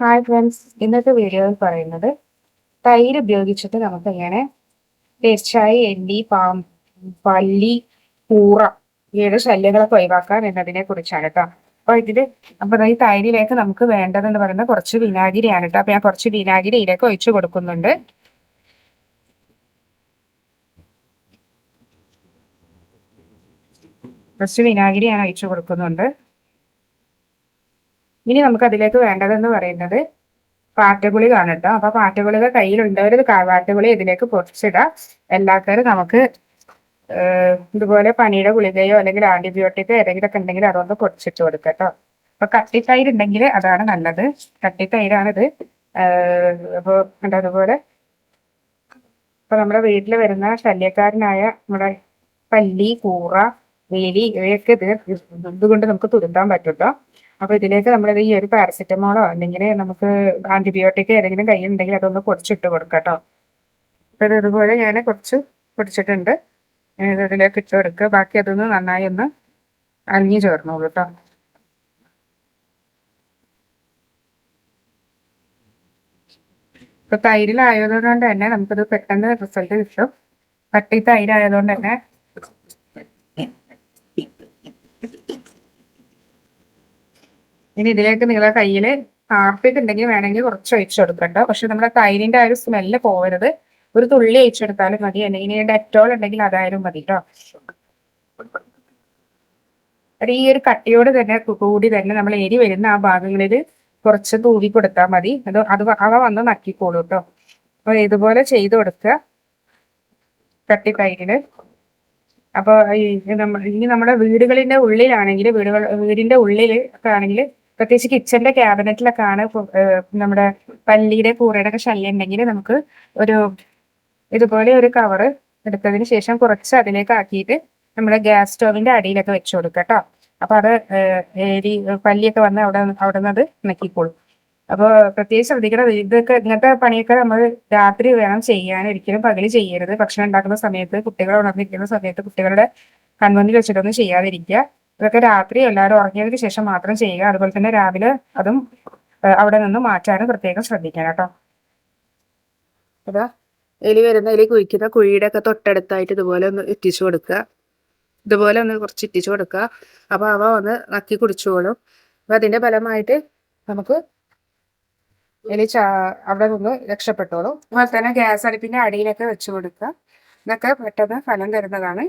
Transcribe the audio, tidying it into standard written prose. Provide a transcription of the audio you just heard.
Hi friends, ഇന്നത്തെ വീഡിയോയിൽ പറയുന്നത് തൈര് ഉപയോഗിച്ചിട്ട് നമുക്ക് എങ്ങനെ തീർച്ചയായും എലി, പല്ലി, കൂറ ഇവയുടെ ശല്യങ്ങളൊക്കെ ഒഴിവാക്കാം എന്നതിനെ കുറിച്ചാണ് കേട്ടോ. അപ്പൊ ഈ തൈരിലേക്ക് നമുക്ക് വേണ്ടതെന്ന് പറയുന്നത് കുറച്ച് വിനാഗിരിയാണ് കേട്ടോ. അപ്പൊ ഞാൻ കുറച്ച് വിനാഗിരി ഇതിലേക്ക് ഒഴിച്ചു കൊടുക്കുന്നുണ്ട്. കുറച്ച് വിനാഗിരിയാണ് ഒഴിച്ചു കൊടുക്കുന്നുണ്ട്. ഇനി നമുക്ക് അതിലേക്ക് വേണ്ടതെന്ന് പറയുന്നത് പാറ്റഗുളിക ആണ് കേട്ടോ. അപ്പൊ പാറ്റഗുളിക കയ്യിലുണ്ടവർ പാറ്റഗുളിക ഇതിലേക്ക് പൊടിച്ചിടാം. എല്ലാത്തവരും നമുക്ക് ഇതുപോലെ പനിയുടെ ഗുളികയോ അല്ലെങ്കിൽ ആന്റിബയോട്ടിക്കോ ഏതെങ്കിലും ഒക്കെ ഉണ്ടെങ്കിൽ അതൊന്ന് പൊടിച്ചിട്ട് കൊടുക്കുക കേട്ടോ. അപ്പൊ കട്ടിത്തൈര് ഉണ്ടെങ്കിൽ അതാണ് നല്ലത്. കട്ടിത്തൈരാണിത്. അപ്പോൾ അതുപോലെ ഇപ്പൊ നമ്മുടെ വീട്ടിൽ വരുന്ന ശല്യക്കാരനായ നമ്മുടെ പല്ലി, കൂറ, വേലി ഇവയൊക്കെ ഇതുകൊണ്ട് നമുക്ക് തുരുത്താൻ പറ്റും കേട്ടോ. അപ്പൊ ഇതിലേക്ക് നമ്മൾ ഈ ഒരു പാരസെറ്റമോളോ അല്ലെങ്കിൽ നമുക്ക് ആന്റിബയോട്ടിക്കോ ഏതെങ്കിലും കയ്യിലുണ്ടെങ്കിൽ അതൊന്ന് പൊടിച്ചിട്ട് കൊടുക്കാം കേട്ടോ. അപ്പൊ ഇതുപോലെ ഞാൻ കുറച്ച് പൊടിച്ചിട്ടുണ്ട്. ഇതിലേക്ക് ഇട്ട് കൊടുക്കുക. ബാക്കി അതൊന്ന് നന്നായി ഒന്ന് അലിഞ്ഞു ചേർന്നോളൂ കേട്ടോ. ഇപ്പൊ തൈരിലായതുകൊണ്ട് തന്നെ നമുക്കത് പെട്ടെന്ന് റിസൾട്ട് കിട്ടും. കട്ടി തൈരായതുകൊണ്ട് തന്നെ ഇനി ഇതിലേക്ക് നിങ്ങളെ കയ്യിൽ ഹാർപ്പിക് ഉണ്ടെങ്കിൽ വേണമെങ്കിൽ കുറച്ച് ഒഴിച്ചു കൊടുക്കട്ടോ. പക്ഷെ നമ്മുടെ തൈരിന്റെ ആ ഒരു സ്മെല്ല് പോകരുത്. ഒരു തുള്ളി ഒഴിച്ചെടുത്താലും മതി. അല്ലെങ്കിൽ ഡെറ്റോൾ ഉണ്ടെങ്കിൽ അതായാലും മതി കേട്ടോ. ഈ ഒരു കട്ടിയോട് തന്നെ കൂടി തന്നെ നമ്മൾ എരി വരുന്ന ആ ഭാഗങ്ങളിൽ കുറച്ച് തൂവി കൊടുത്താൽ മതി. അവ വന്ന് നക്കിക്കോളൂ കേട്ടോ. അപ്പൊ ഇതുപോലെ ചെയ്ത് കൊടുക്കുക കട്ടി തൈരിന്. അപ്പോൾ ഇനി നമ്മുടെ വീടുകളിന്റെ ഉള്ളിലാണെങ്കിൽ വീടിന്റെ ഉള്ളിൽ ഒക്കെ ആണെങ്കിൽ പ്രത്യേകിച്ച് കിച്ചന്റെ ക്യാബിനറ്റിലൊക്കെ ആണ് നമ്മുടെ പല്ലിയുടെ കൂറയുടെ ഒക്കെ ശല്യം ഉണ്ടെങ്കിൽ നമുക്ക് ഇതുപോലെ ഒരു കവറ് എടുത്തതിന് ശേഷം കുറച്ച് അതിലേക്ക് ആക്കിയിട്ട് നമ്മുടെ ഗ്യാസ് സ്റ്റോവിന്റെ അടിയിലൊക്കെ വെച്ചു കൊടുക്കുക കേട്ടോ. അപ്പൊ അത് പല്ലിയൊക്കെ വന്ന് അവിടെ നിന്ന് അത് നക്കിക്കോളും. അപ്പോൾ പ്രത്യേകിച്ച് ശ്രദ്ധിക്കണം. ഇങ്ങനത്തെ പണിയൊക്കെ നമ്മൾ രാത്രി വേണം ചെയ്യാൻ. ഒരിക്കലും പകല് ചെയ്യരുത്. ഭക്ഷണം ഉണ്ടാക്കുന്ന സമയത്ത്, കുട്ടികൾ ഉണർന്നിരിക്കുന്ന സമയത്ത് കുട്ടികളുടെ കൺമുന്നിൽ വെച്ചിട്ടൊന്നും ചെയ്യാതിരിക്കുക. ഇതൊക്കെ രാത്രി എല്ലാവരും ഉറങ്ങിയതിന് ശേഷം മാത്രം ചെയ്യുക. അതുപോലെ തന്നെ രാവിലെ അതും അവിടെ നിന്ന് മാറ്റാനും പ്രത്യേകം ശ്രദ്ധിക്കണം കേട്ടോ. അതാ എലി കുഴിക്കുന്ന കുഴിയുടെ ഒക്കെ തൊട്ടടുത്തായിട്ട് ഇതുപോലെ ഒന്ന് ഇറ്റിച്ചു കൊടുക്കുക. ഇതുപോലെ ഒന്ന് കുറച്ച് ഇറ്റിച്ചു കൊടുക്കുക. അപ്പൊ അവ ഒന്ന് നക്കി കുടിച്ചോളും. അപ്പൊ അതിന്റെ ഫലമായിട്ട് നമുക്ക് അവിടെ നിന്ന് രക്ഷപ്പെട്ടോളും. അതുപോലെ തന്നെ ഗ്യാസ് അടുപ്പിന്റെ അടിയിലൊക്കെ വെച്ചു കൊടുക്കുക. ഇതൊക്കെ പെട്ടെന്ന് ഫലം തരുന്നതാണ്.